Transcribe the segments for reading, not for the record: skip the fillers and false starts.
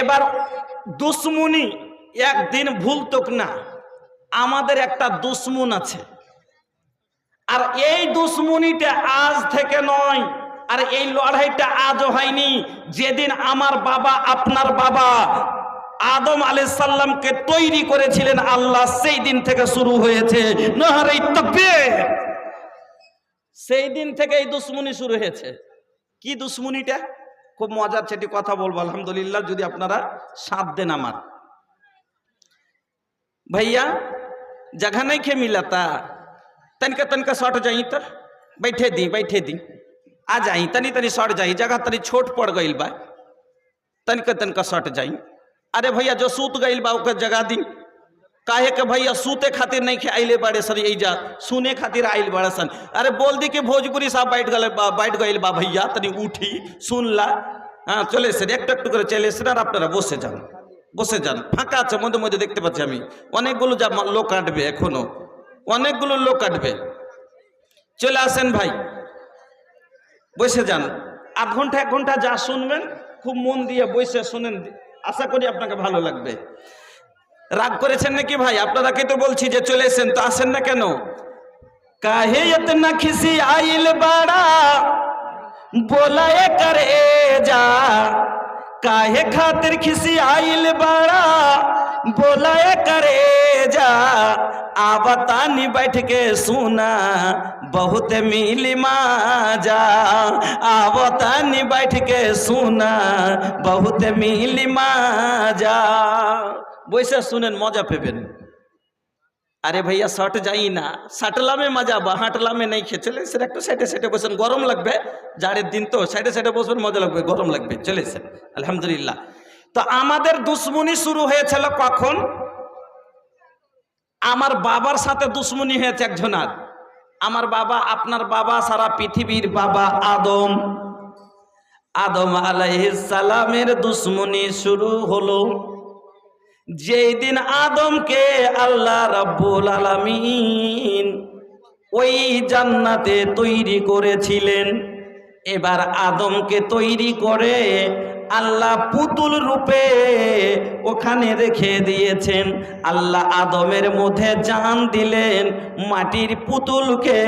এবার দুশ্মনী একদিন ভুলতক না। আমাদের একটা দুশ্মন আছে, আর এই দুশ্মনীটা আজ থেকে নয়, আর এই লড়াইটা আজও হয়নি। যেদিন আমার বাবা আপনার বাবা আদম আলাইহিস সালামকে তৈরি করেছিলেন আল্লাহ, সেই দিন থেকে শুরু হয়েছে নারে তাকবীর। সেই দিন থেকে এই দুশ্মনী শুরু হয়েছে। কি দুশ্মনীটা? খুব মজার সেটি কথা বলবো আলহামদুলিল্লাহ, যদি আপনারা সাথ দেন আমার। भैया जगह नहीं खे मिला था, तनिका तनिका सट जाई तो बैठे दी आ जाई, तनी तनी सट जाई, जगह तनी छोट पड़ गई बा, तनिका तनिका सट जाई। अरे भैया जो सूत गई बा ओकर जगह दी। काहे के भैया सूते खातिर नहीं खे आइले बड़े सर, यही जा सुने खातिर आइल बड़ा सन। अरे बोल दी कि भोजपुरी साहब बैठ गई बा भैया, तनी उठी सुन ला। हाँ चले सर, एक टक করে চলে এসেন, আর আপনারা বসে যান, বসে যান, ফাঁকা আছে মধ্যে মধ্যে দেখতে পাচ্ছি আমি। অনেকগুলো যা লোক কাটবে, এখনো অনেকগুলো লোক কাটবে। চলে আসেন ভাই, বসে যান। আধ ঘন্টা এক ঘন্টা যা শুনবেন খুব মন দিয়ে বসে শুনেন, আশা করি আপনাকে ভালো লাগবে। রাগ করেছেন নাকি ভাই? আপনারাকে তো বলছি যে চলে এসেন, তো আসেন না কেন? কাহে ইতনা খিসি আইল বাড়া बोलाए करे जा, काहे खातिर खिसी आइल बड़ा बोलाए करे जा। आवतानी बैठ के सुना बहुत मिली माजा, आवतानी बैठ के सुना बहुत मिली माजा। বসে শুনেন, মজা পাবেন। আরে ভাইয়া শর্ট যাই না, সাটলামে মজা বা হাঁটলামে নেই খেচলে সেটা একটু সাইডে সাইডে বসেন, গরম লাগবে, জাড়ের দিন তো সাইডে সাইডে বসবেন, মজা লাগবে, গরম লাগবে, চলেছেন আলহামদুলিল্লাহ। তো আমাদের দুশ্মনী শুরু হয়েছিল কখন? আমার বাবার সাথে দুশ্মনী হয়েছে একজনার। আমার বাবা আপনার বাবা সারা পৃথিবীর বাবা আদম আলাইহিস সালামের দুশ্মনী শুরু হলো যেই দিন আদমকে আল্লাহ রাব্বুল আলামিন ওই জান্নাতে তৈরি করেছিলেন। এবার আদমকে তৈরি করে আল্লাহ পুতুল রূপে ওখানে রেখে দিয়েছেন। আল্লাহ আদমের মধ্যে জান দিলেন মাটির পুতুলকে।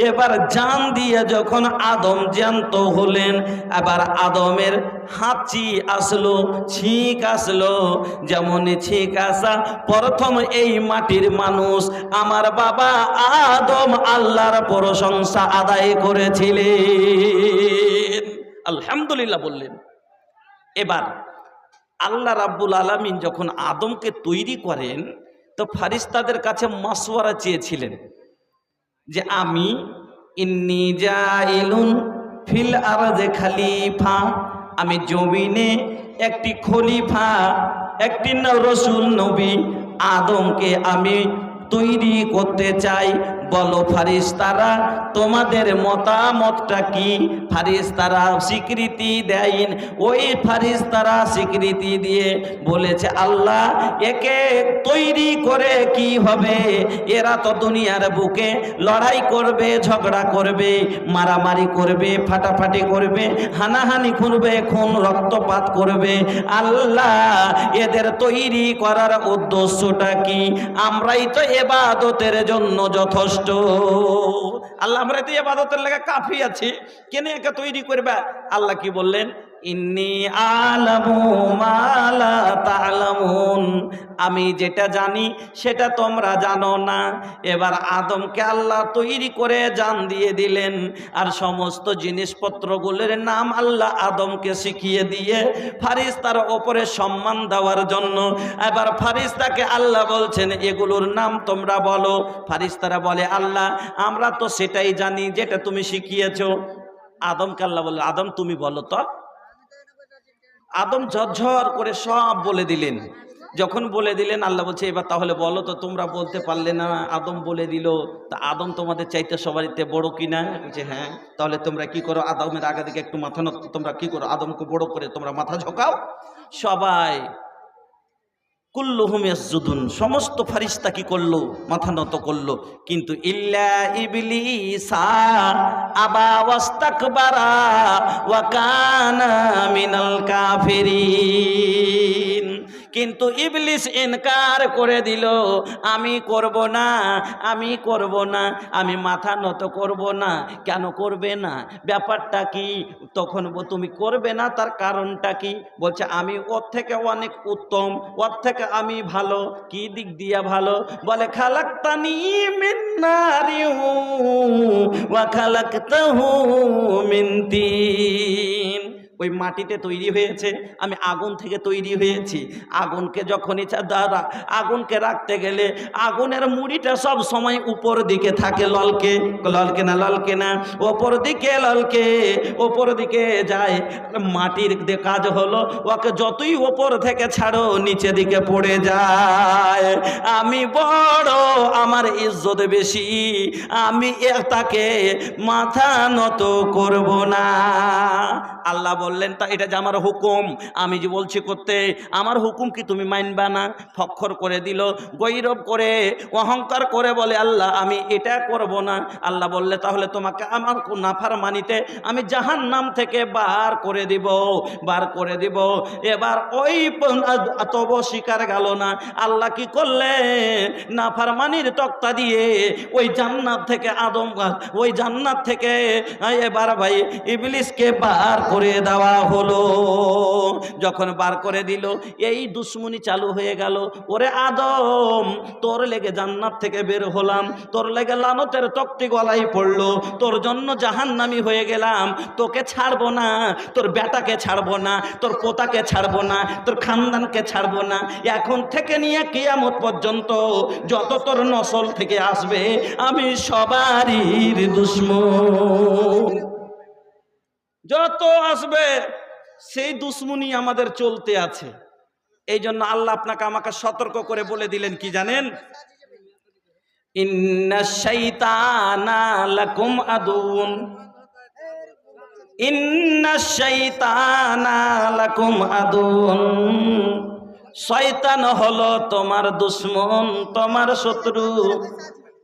এবার জান দিয়ে যখন আদম জ্যান্ত হলেন, এবার আদমের হাঁচি আসলো, ছিঁক আসলো। যেমন ছিঁক আসা প্রথম এই মাটির মানুষ আমার বাবা আদম আল্লাহর প্রশংসা আদায় করেছিলেন, আলহামদুলিল্লাহ বললেন। এবার আল্লাহ রাব্বুল আলামিন যখন আদমকে তৈরি করেন, তো ফারিস্তাদের কাছে মাশওয়ারা চেয়েছিলেন যে আমি ইন্নী জাইলুন ফিল আরদে খলিফা, আমি জমিনে একটি খলিফা, একটি রাসূল নবী আদমকে আমি তৈরি করতে চাই। বলো ফারিস্তারা তোমাদের মতামতটা কি? ফারিস্তারা স্বীকৃতি দেন। ওই ফারিস্তারা স্বীকৃতি দিয়ে বলেছে আল্লাহ একে তৈরি করে কি হবে? এরা তো দুনিয়ার বুকে লড়াই করবে, ঝগড়া করবে, মারামারি করবে, ফাটাফাটি করবে, হানাহানি করবে, খুন রক্তপাত করবে। আল্লাহ এদের তৈরি করার উদ্দেশ্যটা কি? আমরাই তো ইবাদতের জন্য যথেষ্ট। আল্লাহ আমরা তো ইবাদতের লাগা কাফি আছি, কেন একে তৈরি করবে? আল্লাহ কি বললেন? ইন্নী আলামু মা লা তা'লামুন, আমি যেটা জানি সেটা তোমরা জানো না। এবার আদমকে আল্লাহ তৈরি করে জান দিয়ে দিলেন, আর সমস্ত জিনিসপত্রগুলোর নাম আল্লাহ আদমকে শিখিয়ে দিয়ে ফারিস্তার ওপরে সম্মান দেওয়ার জন্য এবার ফারিস্তাকে আল্লাহ বলছেন এগুলোর নাম তোমরা বলো। ফারিস্তারা বলে আল্লাহ আমরা তো সেটাই জানি যেটা তুমি শিখিয়েছো। আদমকে আল্লাহ বললেন আদম তুমি বলো তো। আদম ঝরঝর করে সব বলে দিলেন। যখন বলে দিলেন আল্লাহ বলছে এবার তাহলে বলো তো, তোমরা বলতে পারলে না, আদম বলে দিল, তা আদম তোমাদের চাইতে সবারইতে বড় কিনা? বলছে হ্যাঁ। তাহলে তোমরা কি করো? আদমের আগে দিকে একটু মাথা নত, তোমরা কি করো? আদমকে বড় করে তোমরা মাথা ঝোঁকাও। সবাই কুল্লুহুম ইয়াসজুদুন, সমস্ত ফারিস্তা কি করলো? মাথা নত করলো। কিন্তু ইল্লা ইবলিসা আবা ওয়াস্তাকবারা ওয়া কানা মিনাল কাফিরিন, কিন্তু ইবলিস ইনকার করে দিল, আমি করব না, আমি করব না, আমি মাথা নত করব না। কেন করবে না? ব্যাপারটা কি? তখন তুমি করবে না, তার কারণটা কি? বলছে আমি ওর থেকে অনেক উত্তম, ওর থেকে আমি ভালো। কি দিক দিয়া ভালো? বলে খালাকতানি মিন নারি ওয়া খালাকতাহু মিন তিন। ওই মাটিতে তৈরি হয়েছে, আমি আগুন থেকে তৈরি হয়েছি। আগুনকে যখন ইচ্ছা দ্বারা আগুনকে রাখতে গেলে আগুনের মুড়িটা সব সময় উপর দিকে থাকে, ললকে ললকে না, ললকে না, ওপর দিকে ললকে, ওপর দিকে যায়। মাটির কাজ হলো ওকে যতই ওপর থেকে ছাড়ো নিচে দিকে পড়ে যায়। আমি বড়, আমার ইজ্জত বেশি, আমি তাকে মাথা নত করব না। আল্লাহ বললেন তা এটা যে আমার হুকুম, আমি যে বলছি করতে, আমার হুকুম কি তুমি মানবা না? ফখর করে দিল, গৈরব করে, অহংকার করে বলে আল্লাহ আমি এটা করব না। আল্লাহ বললে তাহলে তোমাকে আমার নাফরমানিতে আমি জাহান্নাম থেকে বার করে দিব, বার করে দিব। এবার ওই তব শিকার গেল না। আল্লাহ কি করলেন? নাফরমানির তক্তা দিয়ে ওই জান্নাত থেকে আদম, ওই জান্নাত থেকে এবার ভাই ইবলিসকে বার করে দেওয়া হলো। যখন বার করে দিল এই দুশ্মনী চালু হয়ে গেল। ওরে আদম, তোর লেগে জান্নাত থেকে বের হলাম, তোর লেগে লানতের তক্তি গলায় পড়লো, তোর জন্য জাহান্নামী হয়ে গেলাম, তোকে ছাড়বো না, তোর বেটাকে ছাড়বো না, তোর পোতাকে ছাড়বো না, তোর খানদানকে ছাড়বো না। এখন থেকে নিয়ে কিয়ামত পর্যন্ত যত তোর নসল থেকে আসবে আমি সবারই দুশ্মন। যত আসবে সেই দুশ্মনী আমাদের চলতে আছে। এই জন্য আল্লাহ আপনাকে আমাকে সতর্ক করে বলে দিলেন কি জানেন? ইন্নাশ শাইতানা লাকুম আদুন, ইন্নাশ শাইতানা লাকুম আদুন। শয়তান হলো তোমার দুশ্মন, তোমার শত্রু।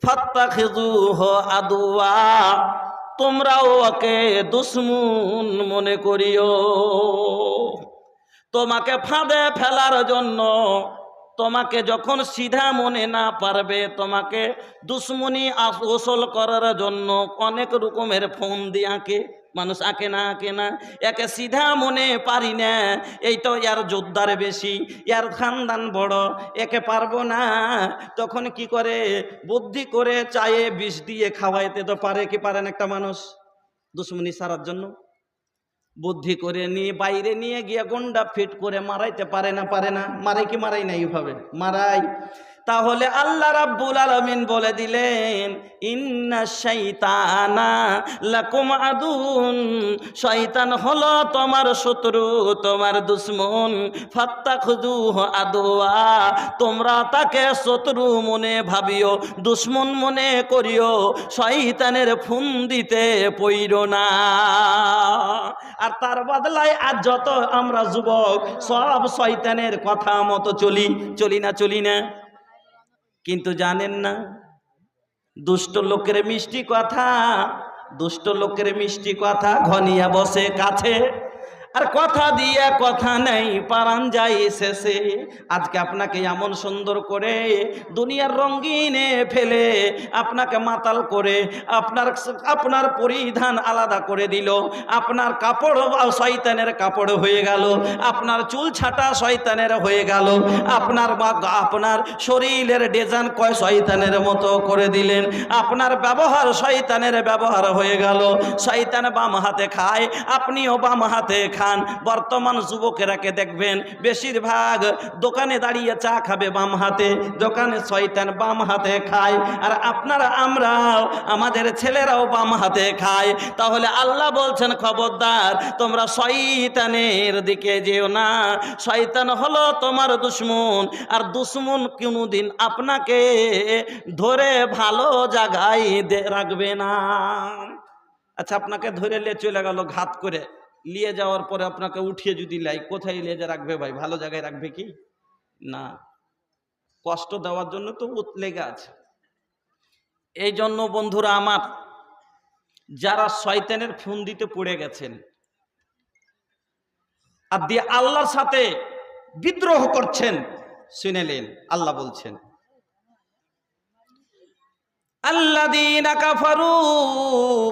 ফাত্তাখিযুহু আদুয়া, তোমরাও ওকে দুশ্মন মনে করিও। তোমাকে ফাঁদে ফেলার জন্য, তোমাকে যখন সিধা মনে না পারবে, তোমাকে দুশ্মনী ওসল করার জন্য অনেক রকমের ফোন দিয়ে আঁকে মানুষ, আঁকে না, আঁকে না। একে সিধা মনে পারি না, এই তো এর যোদ্ধার বেশি, এর খানদান বড়, একে পারবো না। তখন কি করে? বুদ্ধি করে চায়ে বিষ দিয়ে খাওয়াইতে তো পারে কি পারেন একটা মানুষ দুশ্মনী সারার জন্য? বুদ্ধি করে নিয়ে বাইরে নিয়ে গিয়ে গন্ডা ফিট করে মারাইতে পারে না? পারে না? মারে কি মারাই না? এইভাবে মারাই। তাহলে আল্লাহ রাব্বুল আলামিন বলে দিলেন ইন্নাশ শাইতানা লাকুম আদুন, শয়তান হলো তোমার শত্রু, তোমার দুশ্মন। ফাত্তাখুযুহু আদুয়া, তোমরা তাকে শত্রু মনে ভাবিও, দুশ্মন মনে করিও, শয়তানের ফুন্দিতে পইরো না। আর তার বদলায় আজ যত আমরা যুবক সব শয়তানের কথা মতো চলি, চলি না? চলি না? কিন্তু জানেন না, দুষ্ট লোকের মিষ্টি কথা, দুষ্ট লোকের মিষ্টি কথা ঘনিয়া বসে কাছে, আর কথা দিয়ে কথা নেই, পারান যায় শেষে। আজকে আপনাকে এমন সুন্দর করে দুনিয়ার রঙিনে ফেলে আপনাকে মাতাল করে আপনার পরিধান আলাদা করে দিল, আপনার কাপড় শয়তানের কাপড় হয়ে গেল, আপনার চুল ছাটা শয়তানের হয়ে গেল, আপনার শরীরের ডিজাইন কয় শয়তানের মতো করে দিলেন, আপনার ব্যবহার শয়তানের ব্যবহার হয়ে গেল। শয়তান বাম হাতে খায়, আপনিও বাম হাতে খান। বর্তমান যুবকেরাকে দেখবেন বেশিরভাগ দোকানে দাঁড়িয়ে চা খাবে বাম হাতে, দোকানে শয়তান বাম হাতে খায়। আর আপনারা আমরাও, আমাদের ছেলেরাও বাম হাতে খায়। তাহলে আল্লাহ বলছেন খবরদার তোমরা শয়তানের দিকে যেও না, শয়তান হলো তোমার দুশ্মন। আর দুশ্মন কোনোদিন আপনাকে ধরে ভালো জায়গায় রাখবে না। আচ্ছা, আপনাকে ধরে নিয়ে চলে গেল ঘাত করে, নিয়ে যাওয়ার পরে আপনাকে উঠিয়ে যদি লাই, কোথায় নিয়ে যা রাখবে ভাই? ভালো জায়গায় রাখবে কি? না, কষ্ট দেওয়ার জন্য তো লেগে আছে। এই জন্য বন্ধুরা আমার, যারা শয়তানের ফুন্দিতে পড়ে গেছেন আর দিয়ে আল্লাহর সাথে বিদ্রোহ করছেন। শুনেলেন আল্লাহ বলছেন, আল্লাযীনা কাফারু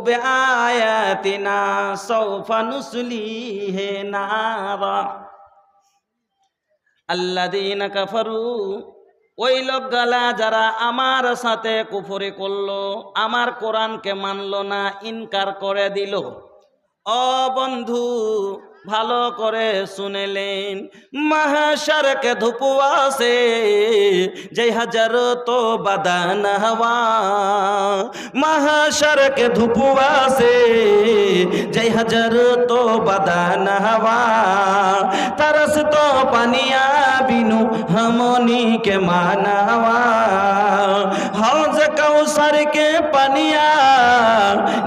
বিআয়াতিনা সাওফা নুসলিহি নারা। আল্লাযীনা কাফারু, ওই লোকগুলা যারা আমার সাথে কুফরি করলো, আমার কোরআনকে মানলো না, ইনকার করে দিল। ও বন্ধু, ভালো করে শুনেলেন, মাহশরকে ধুপুয়াছে যে হাজার তো বাদান হওয়া, মাহশরকে ধুপুয়াছে যে হাজার তো বাদান হওয়া, तरस तो पनिया बिनु हमनी के मानवा, हौज कौसर के पनिया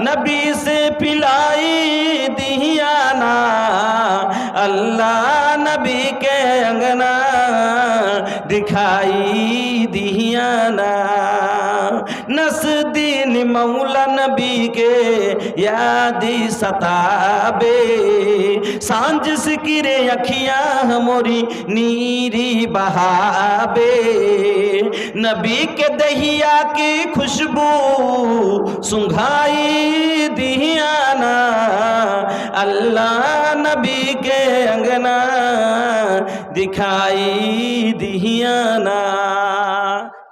नबी से पिलाई दिया ना, अल्लाह नबी के अंगना दिखाई दिया ना, नस्दीन मौला नबी के यादी सताबे, सांझ सिकिरे अखियां मोरी नीरी बहाबे, नबी के दहिया की खुशबू सुंघाई दिया ना, अल्लाह नबी के अंगना दिखाई दिया ना।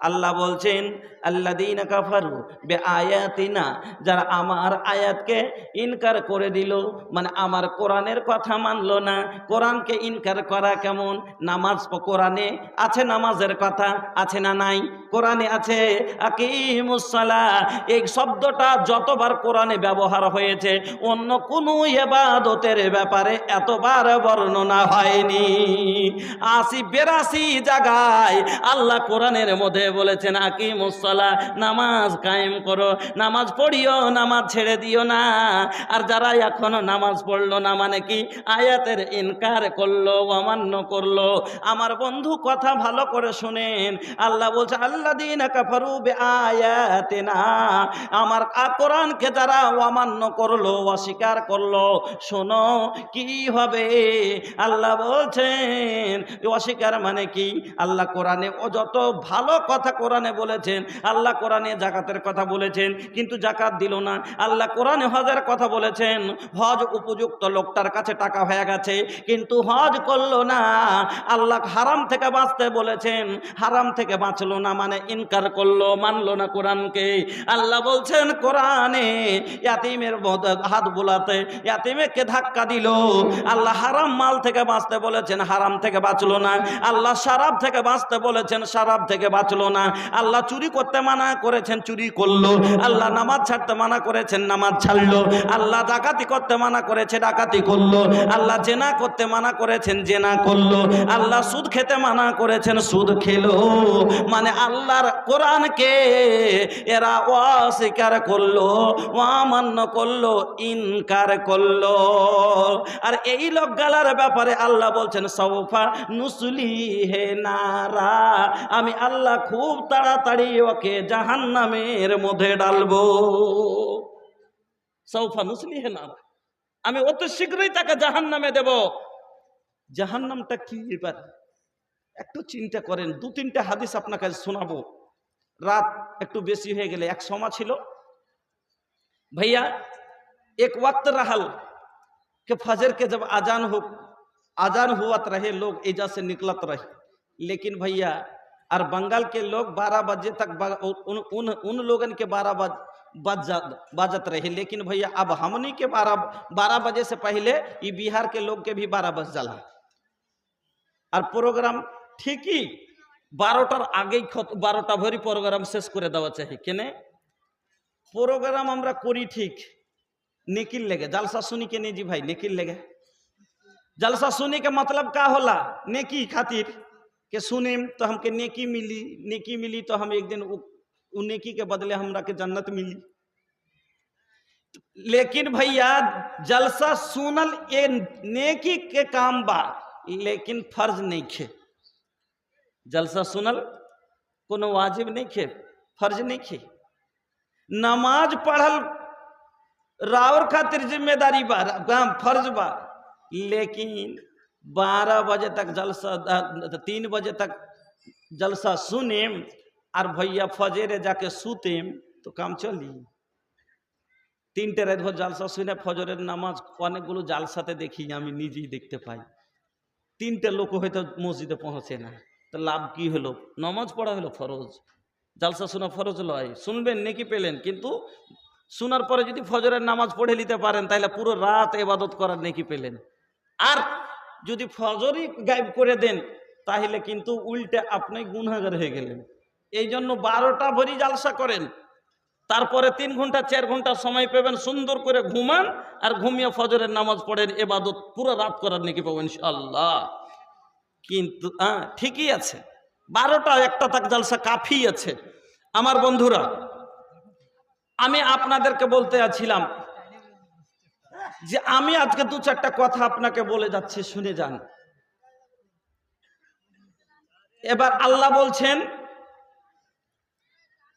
আল্লাহ বলছেন, আল্লাযীনা কাফারু বিআয়াতিনা, যারা আমার আয়াতকে ইনকার করে দিল, মানে আমার কোরআনের কথা মানলো না। কোরআনকে ইনকার করা কেমন? নামাজ, কোরআনে আছে নামাজের কথা, আছে না নাই? কোরআনে আছে আকিমুস সালাহ, এই শব্দটা যতবার কোরআনে ব্যবহার হয়েছে অন্য কোনো ইবাদতের ব্যাপারে এতবার বর্ণনা হয়নি। ৮০-৮২ জায়গায় আল্লাহ কোরআনের মধ্যে বলেছেন আকিমুস সালাহ, নামাজ কায়েম করো, নামাজ পড়িও, নামাজ ছেড়ে দিও না। আর যারা এখনো নামাজ পড়লো না, মানে কি আয়াতের ইনকার করলো, অমান্য করলো। আমার বন্ধু কথা ভালো করে শুনেন, আল্লাহ বলছে আল্লাযীনা কাফারু বিআয়াতিনা, আমার কোরআনকে যারা অমান্য করলো, অস্বীকার করলো, শোনো কি হবে। আল্লাহ বলছেন অস্বীকার মানে কি? আল্লাহ কোরআনে ও যত ভালো কথা কোরআনে বলেছেন, আল্লাহ কোরআনে জাকাতের কথা বলেছেন কিন্তু জাকাত দিল না। আল্লাহ কোরআনে হজের কথা বলেছেন, হজ উপযুক্ত লোকটার কাছে টাকা হয়ে গেছে কিন্তু হজ করলো না। আল্লাহ হারাম থেকে বাঁচতে বলেছেন, হারাম থেকে বাঁচলো না, মানে ইনকার করলো, মানলো না কোরআনকে। আল্লাহ বলছেন কোরআনে ইয়াতিমের হাত বোলাতে ইয়াতিমকে ধাক্কা দিল। আল্লাহ হারাম মাল থেকে বাঁচতে বলেছেন, হারাম থেকে বাঁচলো না। আল্লাহ শরাব থেকে বাঁচতে বলেছেন, শরাব থেকে বাঁচলো না। আল্লাহ চুরি করতে মানা করেছেন, চুরি করলো। আল্লাহ নামাজ ছাড়তে মানা করেছেন, নামাজ ছাড়লো। আল্লাহ ডাকাতি করতে মানা করেছে, ডাকাতি করলো। আল্লাহ জেনা করতে মানা করেছেন, জেনা করলো। আল্লাহ সুদ খেতে মানা করেছেন, সুদ খেলো। মানে আল্লাহর কোরআনকে এরা অস্বীকার করলো, অমান্য করলো, ইনকার করলো। আর এই লোকগুলার ব্যাপারে আল্লাহ বলছেন সাওফা নুসলিহি নারা, আমি আল্লাহ খুব তাড়াতাড়ি ওকে জাহান্নামের মধ্যে ডালবো। সাওফা নুসলিহি নারা, আমি অত শীঘ্রই তাকে জাহান্নামে দেব। জাহান্নামটা কি এবার একটু চিন্তা করেন। ২-৩টা হাদিস আপনাকে শোনাবো, রাত একটু বেশি হয়ে গেলে। এক সময় ছিল भैया, एक वक्त रहल कि फजर के जब आजान हुआत रहे, लोग एजा से निकलत रहे। लेकिन भैया और बंगाल के लोग 12 बजे तक उन लोगन के 12 बजत रहे। लेकिन भैया अब हमनी के 12 बजे से पहले ये बिहार के लोग के भी 12 बज जाला। और प्रोग्राम ठीक ही 12টার আগেই 12টা ভরি प्रोग्राम शेष করে দেওয়া চাই। কেনে प्रोग्राम আমরা করি ঠিক नेकिल लेगे, जलसा सुनी के नहीं जी भाई, नेकिल लेगे। जलसा सुनी के मतलब का होला? नेकी खातिर के सुने तो हमके नेकी मिली, नेकी मिली तो हम एक दिन उ नेकी के बदले हमरा के जन्नत मिली। लेकिन भैया जलसा सुनल ये नेकी के काम बा, लेकिन फर्ज नहीं खे। जलसा सुनल कोनो वाजिब नहीं खे, फर्ज नहीं खे। नमाज पढ़ल रावर खातिर जिम्मेदारी बा, फर्ज बा, लेकिन 12 बजे तक जलसा, 3 बजे तक जलसा सुनेम और भैया फजरे जाके सुतेम तो काम चली। 3টে রাত ভর জালসা শুনে ফজরের নামাজ অনেকগুলো জালসাতে দেখি, আমি নিজেই দেখতে পাই। 3টে লোক হয়তো মসজিদে পৌঁছে না, তো লাভ কি হলো? নামাজ পড়া হলো ফরজ, জালসা শোনা ফরজ লয়, শুনবেন নেকি পেলেন, কিন্তু শোনার পরে যদি ফজরের নামাজ পড়ে নিতে পারেন তাহলে পুরো রাত ইবাদত করার নেকি পেলেন। আর যদি ফজরই গায়েব করে দেন তাহলে কিন্তু উল্টে আপনি গুনাহগার হয়ে গেলেন। এই জন্য 12টা ভরি জালসা করেন, তারপরে 3 ঘন্টা 4 ঘন্টা সময় পাবেন, সুন্দর করে ঘুমান আর ঘুমিয়ে ফজরের নামাজ পড়েন, ইবাদত পুরো রাত করার নাকি পাবেন ইনশাআল্লাহ। কিন্তু ঠিকই আছে, 12টা 1টা তাক জালসা কাফি আছে। আমার বন্ধুরা, আমি আপনাদেরকে বলতে যাচ্ছিলাম যে আমি আজকে 2-4টা কথা আপনাকে বলে যাচ্ছি, শুনে যান। এবার আল্লাহ বলছেন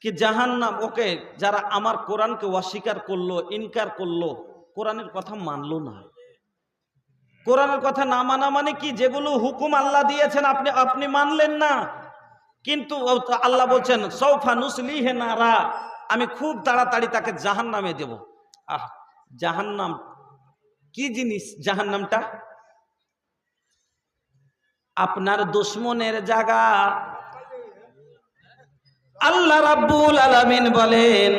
কি জাহান্নাম, ওকে যারা আমার কোরআনকে অস্বীকার করলো, ইনকার করলো, কোরআনের কথা মানলো না। কোরআনের কথা না মানা মানে কি? যেগুলো হুকুম আল্লাহ দিয়েছেন আপনি মানলেন না, কিন্তু আল্লাহ বলছেন সৌফা নুসলিহি নারা, আমি খুব তাড়াতাড়ি তাকে জাহান্নামে দেব। জাহান্নাম কি জিনিস? জাহান্নামটা আপনার দুশমনের জায়গা। আল্লাহ রাব্বুল আলামিন বলেন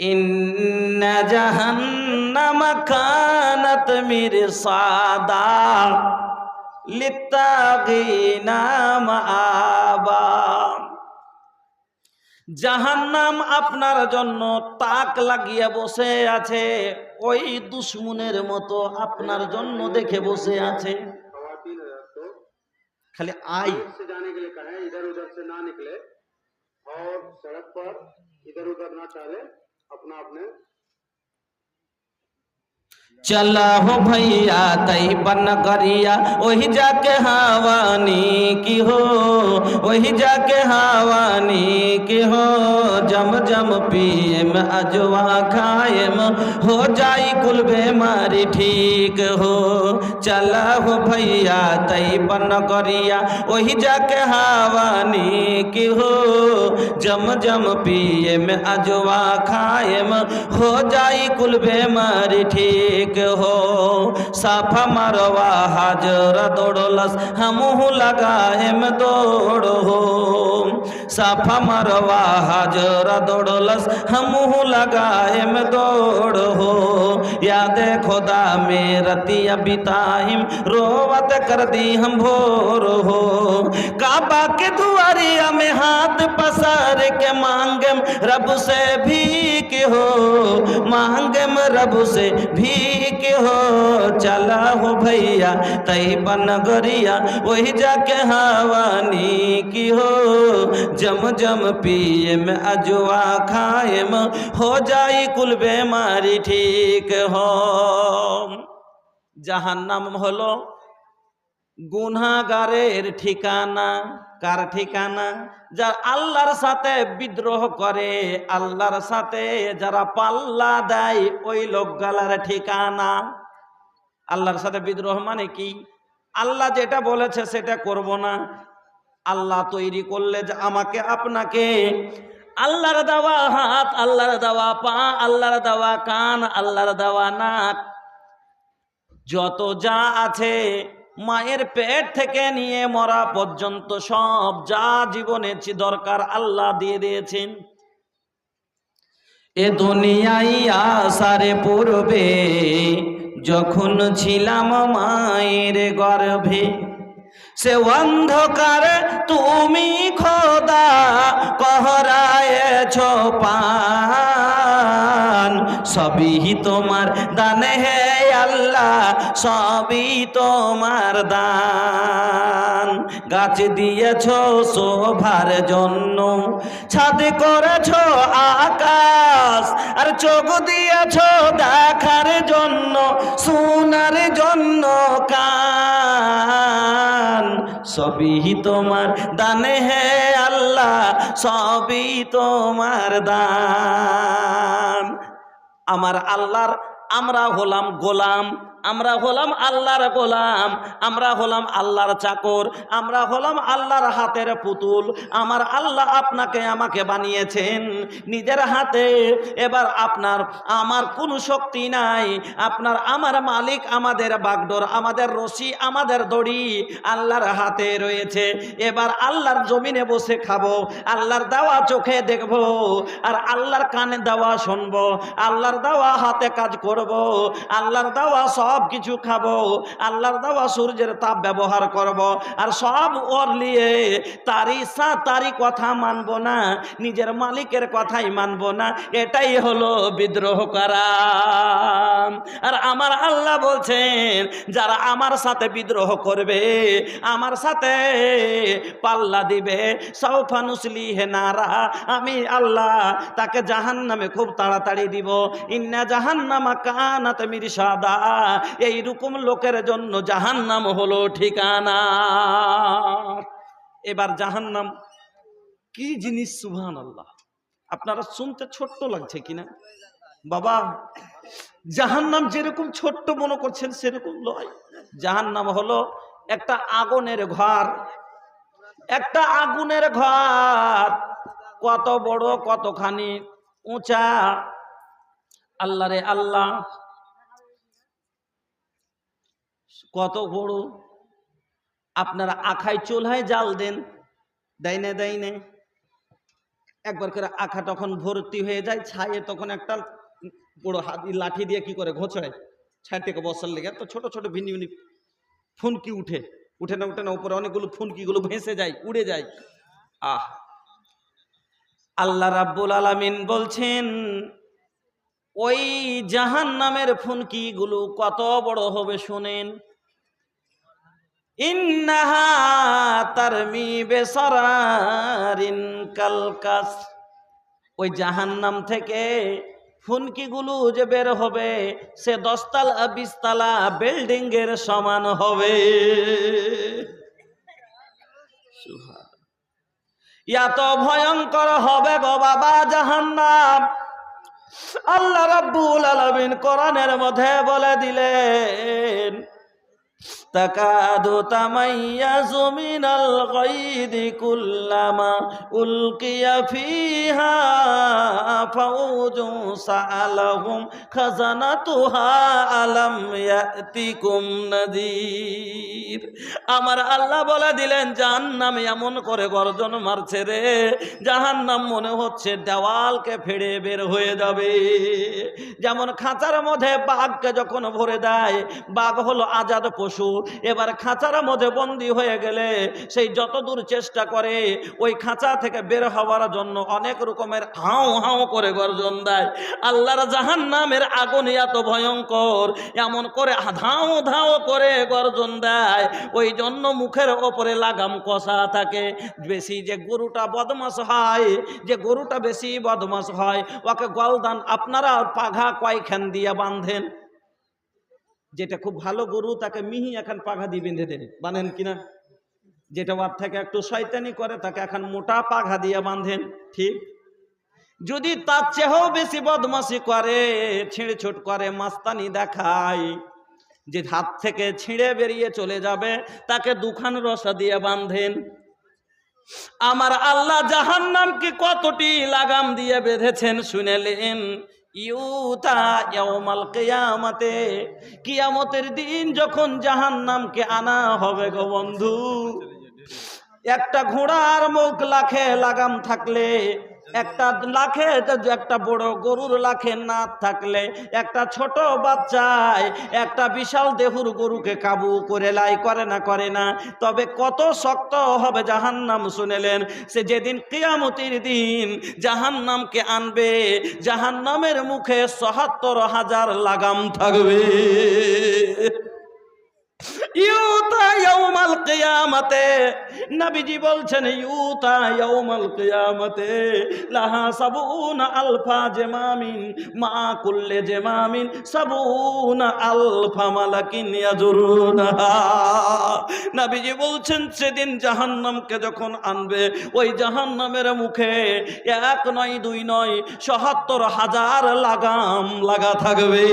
ইন্না জাহান্নামা কানাত মিরসাদা লিত্তাগিনা মাআবা। জাহান্নাম আপনার জন্য তাক লাগিয়ে বসে আছে, ওই দুশমনের মতো আপনার জন্য দেখে বসে আছে। খালি আই और सड़क पर इधर उधर ना चले, अपना अपने चला हो भैया तैबन गरिया, वही जाके हवानी की हो, वही जाके हवानी की हो, जम जम पियम अजवा खाएम, हो जाई कुल बेमारी ठीक हो। चला हो भैया तैबन गरिया, वही जाके हवानी की हो, जम जम पियम अजवा खाएम, हो जाई कुल बेमारी ठीक हो। साफा मरवा हाजरा दौड़लस, हमहू लगाएम दौड़ हो। साफा मरवा हाजरा दौड़लस, हमहू लगाएम दौड़ हो। याद खुदा में रतिया बिताहिम, रोवत कर दी हम भोर हो। काबा के दुआरिया में हाथ पसार के मांगम रब से भीख हो, मांगम रब से भीख हो। चला हो भैया तैबन गरिया, वही जाके हवानी की हो, जम जम पियम अजवा खाएम, हो जाई कुल बेमारी ठीक हो। জাহান্নাম হলো গুনাহগারের ঠিকানা। কার ঠিকানা? যারা আল্লাহর সাথে বিদ্রোহ করে, আল্লাহর সাথে যারা পাল্লা দেয়, ওই লোকগুলার ঠিকানা। আল্লাহর সাথে বিদ্রোহ মানে কি? আল্লাহ যেটা বলেছে সেটা করব না। আল্লাহ তৈরি করলে যে আমাকে আপনাকে, আল্লাহর দেওয়া হাত, আল্লাহর দেওয়া পা, আল্লাহর দেওয়া কান, আল্লাহর দেওয়া নাক, যত যা আছে, মায়ের পেট থেকে নিয়ে মরা পর্যন্ত সব যা জীবনে দরকার আল্লাহ দিয়ে দিয়েছেন। এ দুনিয়ায় আসার পূর্বে যখন ছিলাম মায়ের গর্ভে, সে অন্ধকার তুমি খোদা কহরায়েছ পান, সবই তোমার দান হে আল্লাহ, সবই তোমার দান। গাছ দিয়েছ শোভার জন্য, ছাদ করেছ আকাশ, আর চোখ দিয়েছ দেখার জন্য, শোনার জন্য কান, সবই তোমার দান হে আল্লাহ, সবই তোমার দান। আমার আল্লাহর আমরা হলাম গোলাম, আমরা হলাম আল্লাহর গোলাম, আমরা হলাম আল্লাহর চাকর, আমরা হলাম আল্লাহর হাতের পুতুল। আমার আল্লাহ আপনাকে আমাকে বানিয়েছেন নিজের হাতে। এবার আপনার আমার কোনো শক্তি নাই, আপনার আমার মালিক, আমাদের বাগডোর, আমাদের রশি, আমাদের দড়ি আল্লাহর হাতে রয়েছে। এবার আল্লাহর জমিনে বসে খাবো, আল্লাহর দেওয়া চোখে দেখবো, আর আল্লাহর কানে দেওয়া শুনবো, আল্লাহর দেওয়া হাতে কাজ করব, আল্লাহর দেওয়া সব কিছু খাবো, আল্লাহর দেওয়া সূর্যের তাপ ব্যবহার করব, আর সব ওর নিয়ে তারই কথা মানবো না, নিজের মালিকের কথাই মানবো না। এটাই হলো বিদ্রোহ করা। আর আমার আল্লাহ বলছেন যারা আমার সাথে বিদ্রোহ করবে, আমার সাথে পাল্লা দিবে, সাউফা নুসলিহি নারা, আমি আল্লাহ তাকে জাহান্নামে খুব তাড়াতাড়ি দিব। ইন্না জাহান্নামা কানাত মিরসাদা, এইরকম লোকের জন্য জাহান্নাম হলো ঠিকানা। এবার জাহান্নাম কি জিনিস সুবহানাল্লাহ, আপনারা শুনতে ছোট্ট লাগছে কিনা বাবা? জাহান্নাম যেরকম ছোট্ট মনে করছেন সেরকম নয়। জাহান্নাম হলো একটা আগুনের ঘর, একটা আগুনের ঘর, কত বড়, কতখানি উঁচা। আল্লাহ রে আল্লাহ, কত বড়! আপনারা আখায় চুলহায় জাল দেন, দেয় না? একবার করে আখা তখন ভর্তি হয়ে যায় ছায়ে, তখন একটা বড় লাঠি দিয়ে কি করে ঘোঁচড়ায় ছাই থেকে বসার লেগে, তো ছোট ছোট ভিন্ন ভিন্ন ফুনকি উঠে না উপরে অনেকগুলো ফুনকিগুলো ভেসে যায়, উড়ে যায়। আল্লাহ রাব্বুল আলামিন বলছেন ওই জাহান্নামের ফুনকিগুলো কত বড় হবে শুনেন। ইন্নাহা তারমি বিসারারিন কালকাস, ওই জাহান্নাম থেকে ফুনকিগুলো যে বের হবে সে 10 তলা 20 তলা বিল্ডিং এর সমান হবে। এত ভয়ঙ্কর হবে গো বাবা জাহান্নাম। আল্লাহ রাব্বুল আলামিন কোরআনের মধ্যে বলে দিলেন তাকাদু তামাইয়াজু মিনাল গায়দি কুল্লামা উলকিয়া ফিহা ফাউজুন সাআলাহুম খাজানাতুহা আলাম ইয়াতিকুম নাযীর। আমার আল্লাহ বলে দিলেন জাহান্নাম এমন করে গর্জন মারছে রে, জাহান্নাম মনে হচ্ছে দেওয়ালকে ফেড়ে বের হয়ে যাবে। যেমন খাঁচার মধ্যে বাঘকে যখন ভরে দেয়, বাঘ হলো আজাদ পশু, এবার খাঁচার মধ্যে বন্দী হয়ে গেলে সেই যতদূর চেষ্টা করে ওই খাঁচা থেকে বের হওয়ার জন্য অনেক রকমের হাও হাও করে গর্জন দেয়। আল্লাহর জাহান্নামের আগুন এত ভয়ঙ্কর, এমন করে ধাও ধাও করে গর্জন দেয়, ওই জন্য মুখের ওপরে লাগাম কষা থাকে। বেশি যে গরুটা বদমাস হয়, যে গরুটা বেশি বদমাস হয়, ওকে গলদান আপনারা পাঘা কয়খান দিয়ে বাঁধেন। যেটা খুব ভালো গরু তাকে মিহি এখন পাঘা দিয়ে বেঁধে দেন, বাঁধেন কিনা? যেটা ওর থেকে একটু শয়তানি করে তাকে এখন মোটা পাঘা দিয়ে বাঁধেন, ঠিক? যদি তার চেয়েও বেশি বদমাশি করে, ছিঁড়ে ছুট করে, মাস্তানি দেখায়, যে হাত থেকে ছিঁড়ে বেরিয়ে চলে যাবে, তাকে দুখান রসা দিয়ে বাঁধেন। আমার আল্লাহ জাহান্নামকে কতটি লাগাম দিয়ে বেঁধেছেন শুনেলেন। ইউতা ইয়াউমাল কিয়ামতে, কিয়ামতের দিন যখন জাহান্নামকে আনা হবে গো বন্ধু, একটা ঘোড়ার মুখ লাখে লাগাম থাকলে, একটা লাখে, একটা বড় গরুর লাখে নাথ থাকলে, একটা ছোট বাচ্চায় একটা বিশাল দেহুর গরুকে কাবু করে লাই করে না। তবে কত শক্ত হবে জাহান্নাম শুনেলেন। সে যেদিন কিয়ামতের দিন জাহান্নামকে আনবে, জাহান্নামের মুখে ৭৭,০০০ লাগাম থাকবে। ইউতা ইয়াউমাল কিয়ামাতে, নবীজি বলছেন ইউতা ইয়াউমাল কিয়ামাতে লাহা সাবুনা আলফা জামামিন মা কুল্লি জামামিন সাবুনা আলফা মালাকিন ইয়াজুরুনাহা। নবীজি বলছেন সেদিন জাহান্নামকে যখন আনবে, ওই জাহান্নামের মুখে এক নয় দুই নয় ৭৭,০০০ লাগাম লাগা থাকবে।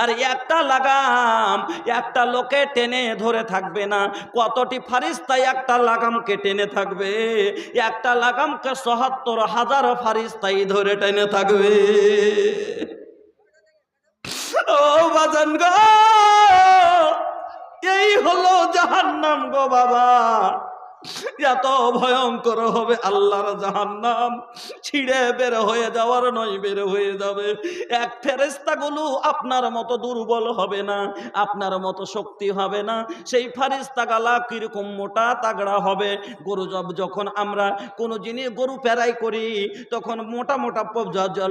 আর একটা লাগাম একটা লোকে টেনে ধরে থাকবে না, কতটি ফারিস্তা একটা লাগামকে টেনে থাকবে? একটা লাগামকে ৭৭,০০০ ফারিস্তাই ধরে টেনে থাকবে। ও বাজান গো, এই হলো জাহান্নাম গো বাবা। এত ভয়ঙ্কর হবে আল্লাহর জাহান্নাম, ছিঁড়ে বের হয়ে যাওয়ার নয়, বের হয়ে যাবে। এক ফেরেশতাগুলো আপনার মতো দুর্বল হবে না, আপনার মতো শক্তি হবে না। সেই ফেরেশতাগুলো কিরকম মোটা তাগড়া হবে। গরু যখন আমরা কোনো জিনিস গরু পেরাই করি, তখন মোটা মোটা